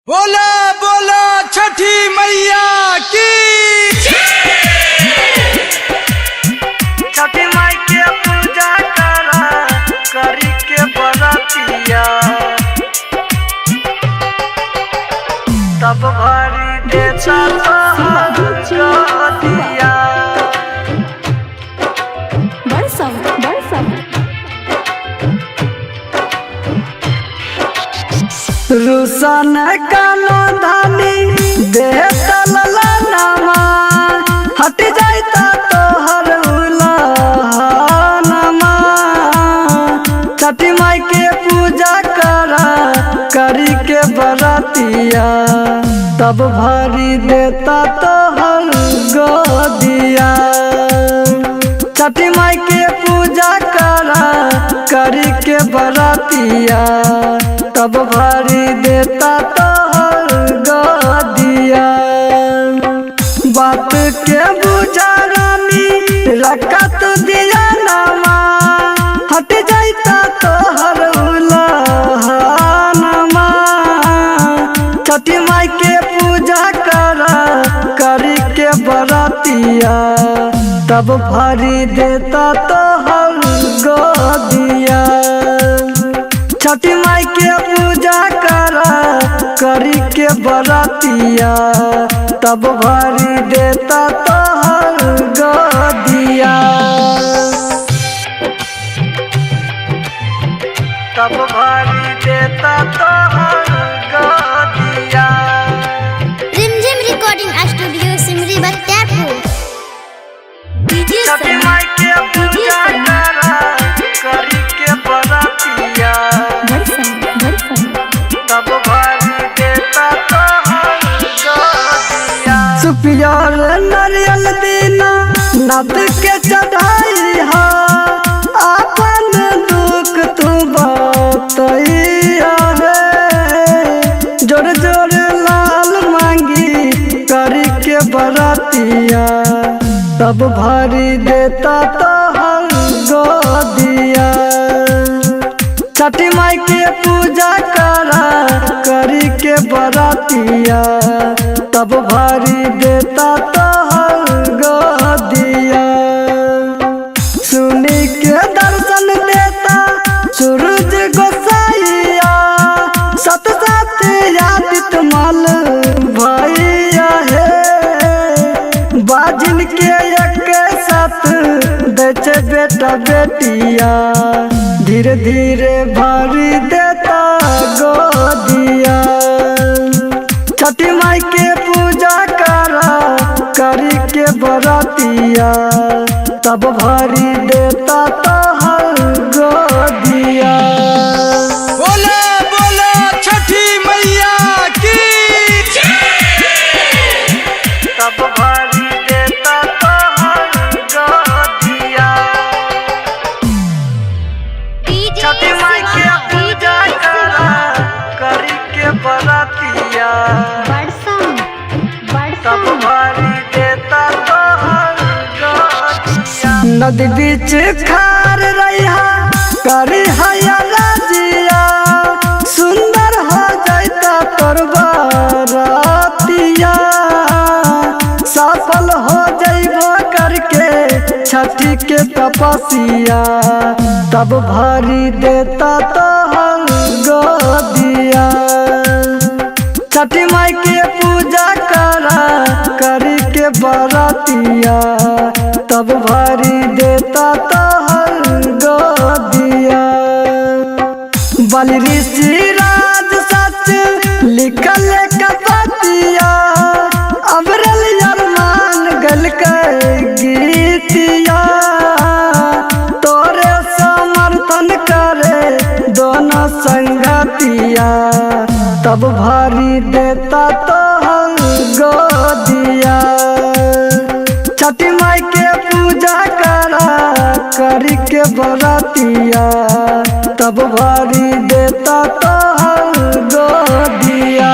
बोला बोला छठी मैया की। छठी माई के पूजा करी के बरतिया तब भरी देता दिया। रुसन कानो धानी देता ललनमा हट जाता तोहर उलहनमा। छठी माई के पूजा करी के बरतिया तब भरी देता तोहर गोदिया। छठी माई के पूजा करी के बरतिया तब भरी देता तोहर गोदिया। बात के बुझा रानी रखत दिया नमा हट जाता तोहर उलहनमा। छठी माई के पूजा करी के बरतिया तब भरी देता तोहर गोदिया। छठी माई के पूजा करी के बरतिया तब भरी देता तोहर गोदिया। तब भरी देता तोहर गोदिया। रिमझिम रिकॉर्डिंग स्टूडियो सिमरी बत्यापुर। छठी माई के पूजा करी के बरतिया तब भरी देता तोहर गोदिया। सुपियर नारियल दीना नद के चढ़ाई हा अपन दुख तू बतैया है। जोर जोर लाल मांगी करी के बरतिया तब भरी देता तोहर गोदिया। छठी माई के पूजा करी के बरतिया तब भरी देता तोहर गोदिया। सुनी के दर्शन देता सूरज गोसाइया सत सत यादित मल भैया है। बाजिन के एक साथ देचे बेटा बेटिया धीरे धीरे भरी देता गोदिया। छठी माई के पूजा करी के बरतिया तब भरी देता तोहर गोदिया। बोला बोला छठी मैया की। तब भरी देता तोहर गोदिया। छठी माई के पूजा करी के बरतिया तब भरी देता तोहर गोदिया। नदी बीच खार रहिया करी हया राजिया सुंदर हो जाता तोर बरतिया। सफल हो जइबो करके छठी के तपस्या तब भरी देता तोहर गोदिया। छठी माई के पूजा करी के बरतिया तब भरी देता तोहर गोदिया। बलि ऋषि राज सच लिखल कपतिया अबरल अरमान गल के गीतिया। तोरे समर्थन करे दोनों संगतिया तब भरी देता तोहर गोदिया। छठी माई के पूजा करी के बरतिया तब भरी देता तोहर गोदिया।